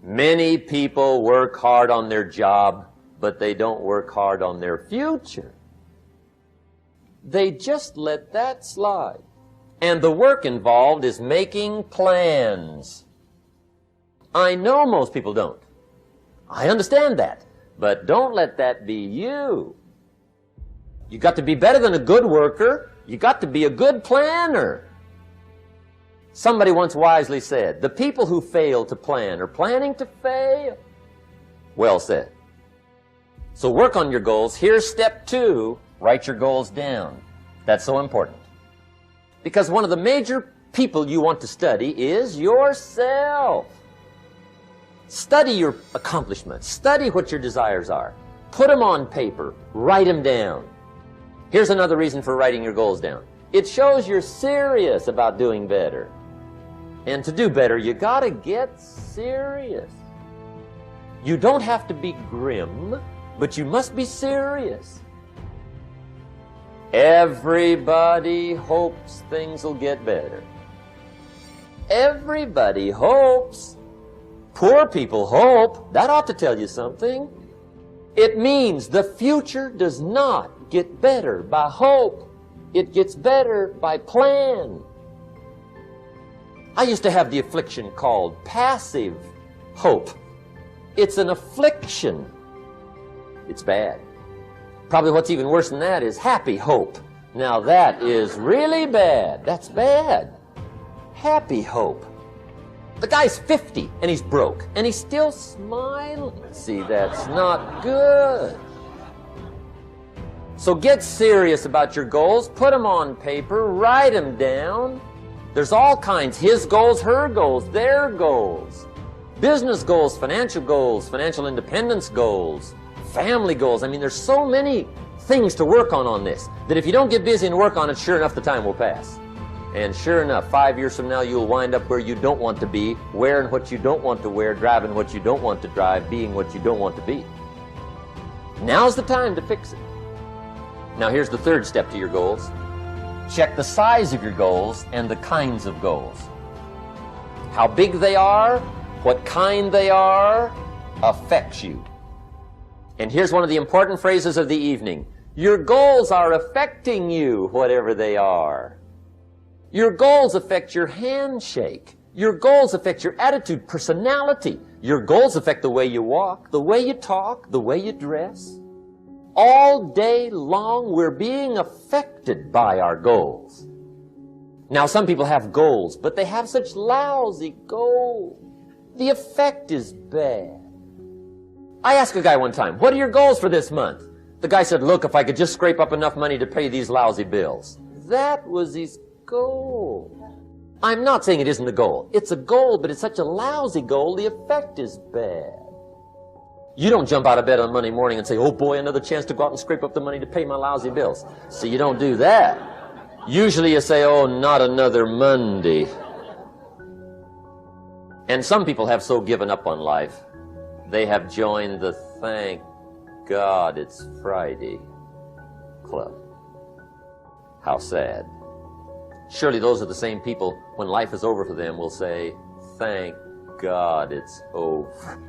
Many people work hard on their job, but they don't work hard on their future. They just let that slide. And the work involved is making plans. I know most people don't. I understand that. But don't let that be you. You got to be better than a good worker. You got to be a good planner. Somebody once wisely said, the people who fail to plan are planning to fail. Well said. So work on your goals. Here's step 2. Write your goals down. That's so important. Because one of the major people you want to study is yourself. Study your accomplishments. Study what your desires are. Put them on paper. Write them down. Here's another reason for writing your goals down. It shows you're serious about doing better. And to do better, you gotta get serious. You don't have to be grim, but you must be serious. Everybody hopes things will get better. Everybody hopes. Poor people hope. That ought to tell you something. It means the future does not get better by hope. It gets better by plan. I used to have the affliction called passive hope. It's an affliction. It's bad. Probably what's even worse than that is happy hope. Now that is really bad. That's bad. Happy hope. The guy's 50 and he's broke and he's still smiling. See, that's not good. So get serious about your goals. Put them on paper. Write them down. There's all kinds. His goals, her goals, their goals. Business goals, financial independence goals, family goals. I mean, there's so many things to work on this that if you don't get busy and work on it, sure enough, the time will pass. And sure enough, 5 years from now, you'll wind up where you don't want to be, wearing what you don't want to wear, driving what you don't want to drive, being what you don't want to be. Now's the time to fix it. Now, here's the third step to your goals. Check the size of your goals and the kinds of goals. How big they are, what kind they are, affects you. And here's one of the important phrases of the evening. Your goals are affecting you, whatever they are. Your goals affect your handshake. Your goals affect your attitude, personality. Your goals affect the way you walk, the way you talk, the way you dress. All day long, we're being affected by our goals. Now, some people have goals, but they have such lousy goals. The effect is bad. I asked a guy one time, what are your goals for this month? The guy said, look, if I could just scrape up enough money to pay these lousy bills. That was his goal. I'm not saying it isn't a goal. It's a goal, but it's such a lousy goal, the effect is bad. You don't jump out of bed on Monday morning and say, oh boy, another chance to go out and scrape up the money to pay my lousy bills. So you don't do that. Usually you say, oh, not another Monday. And some people have so given up on life, they have joined the thank God it's Friday club. How sad. Surely those are the same people, when life is over for them, will say, thank God it's over.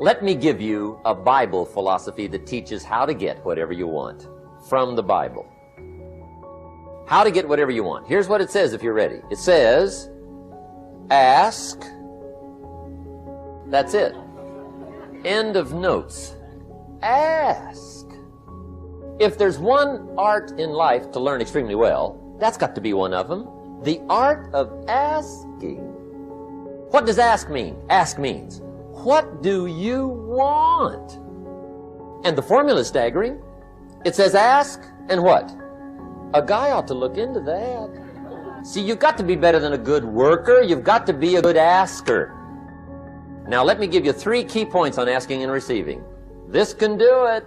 Let me give you a Bible philosophy that teaches how to get whatever you want from the Bible. How to get whatever you want. Here's what it says if you're ready. It says, ask. That's it. End of notes. Ask. If there's one art in life to learn extremely well, that's got to be one of them. The art of asking. What does ask mean? Ask means, what do you want? And the formula is staggering. It says ask and what? A guy ought to look into that. See, you've got to be better than a good worker. You've got to be a good asker. Now, let me give you 3 key points on asking and receiving. This can do it.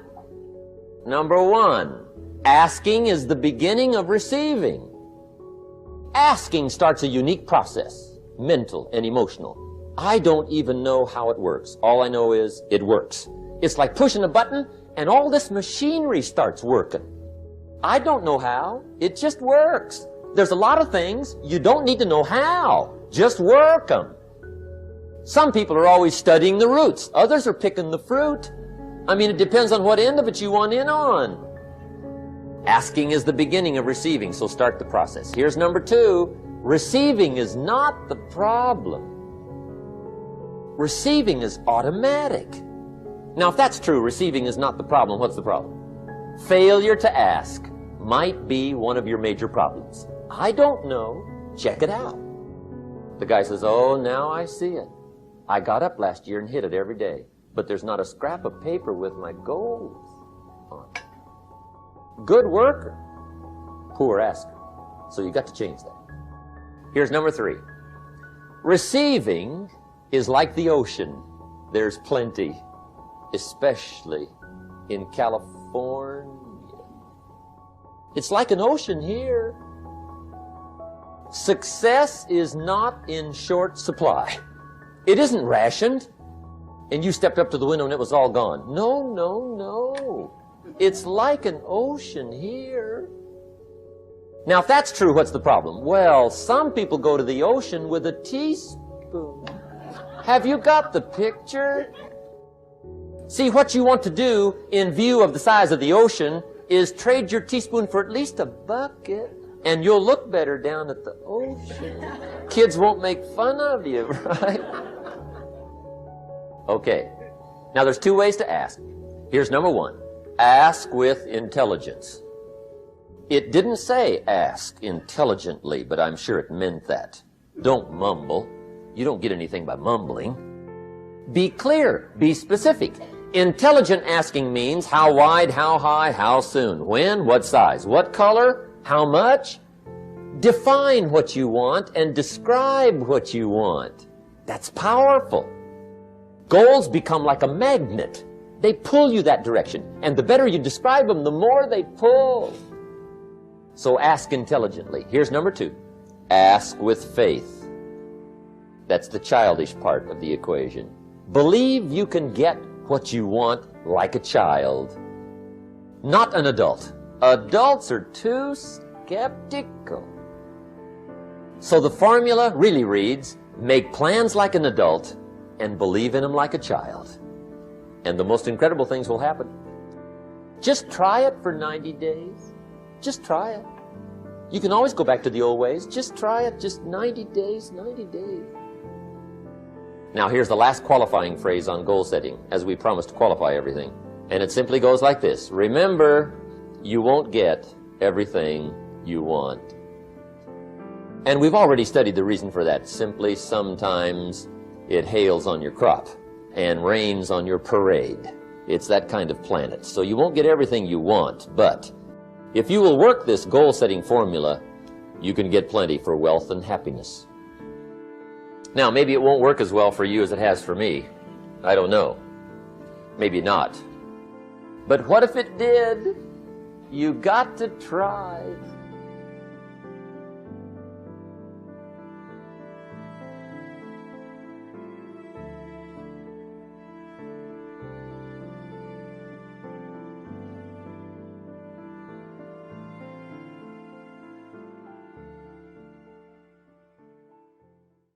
Number 1, asking is the beginning of receiving. Asking starts a unique process, mental and emotional. I don't even know how it works. All I know is it works. It's like pushing a button and all this machinery starts working. I don't know how. It just works. There's a lot of things you don't need to know how. Just work them. Some people are always studying the roots. Others are picking the fruit. I mean, it depends on what end of it you want in on. Asking is the beginning of receiving, so start the process. Here's number 2. Receiving is not the problem. Receiving is automatic. Now, if that's true, receiving is not the problem, what's the problem? Failure to ask might be one of your major problems. I don't know. Check it out. The guy says, oh, now I see it. I got up last year and hit it every day, but there's not a scrap of paper with my goals on it. Good worker, poor asker. So you got to change that. Here's number 3. Receiving is like the ocean. There's plenty, especially in California. It's like an ocean here. Success is not in short supply. It isn't rationed, and you stepped up to the window and it was all gone. No, no, no. It's like an ocean here. Now, if that's true, what's the problem? Well, some people go to the ocean with a teaspoon. Have you got the picture? See, what you want to do in view of the size of the ocean is trade your teaspoon for at least a bucket, and you'll look better down at the ocean. Kids won't make fun of you, right? Okay. Now, there's 2 ways to ask. Here's number 1. Ask with intelligence. It didn't say ask intelligently, but I'm sure it meant that. Don't mumble. You don't get anything by mumbling. Be clear. Be specific. Intelligent asking means how wide, how high, how soon, when, what size, what color, how much. Define what you want and describe what you want. That's powerful. Goals become like a magnet. They pull you that direction. And the better you describe them, the more they pull. So ask intelligently. Here's number 2. Ask with faith. That's the childish part of the equation. Believe you can get what you want like a child, not an adult. Adults are too skeptical. So the formula really reads, make plans like an adult and believe in them like a child. And the most incredible things will happen. Just try it for 90 days. Just try it. You can always go back to the old ways. Just try it. Just 90 days, 90 days. Now here's the last qualifying phrase on goal setting, as we promised to qualify everything. And it simply goes like this. Remember, you won't get everything you want. And we've already studied the reason for that. Simply, sometimes it hails on your crop and rains on your parade. It's that kind of planet. So you won't get everything you want, but if you will work this goal-setting formula, you can get plenty for wealth and happiness. Now, maybe it won't work as well for you as it has for me. I don't know. Maybe not. But what if it did? You got to try.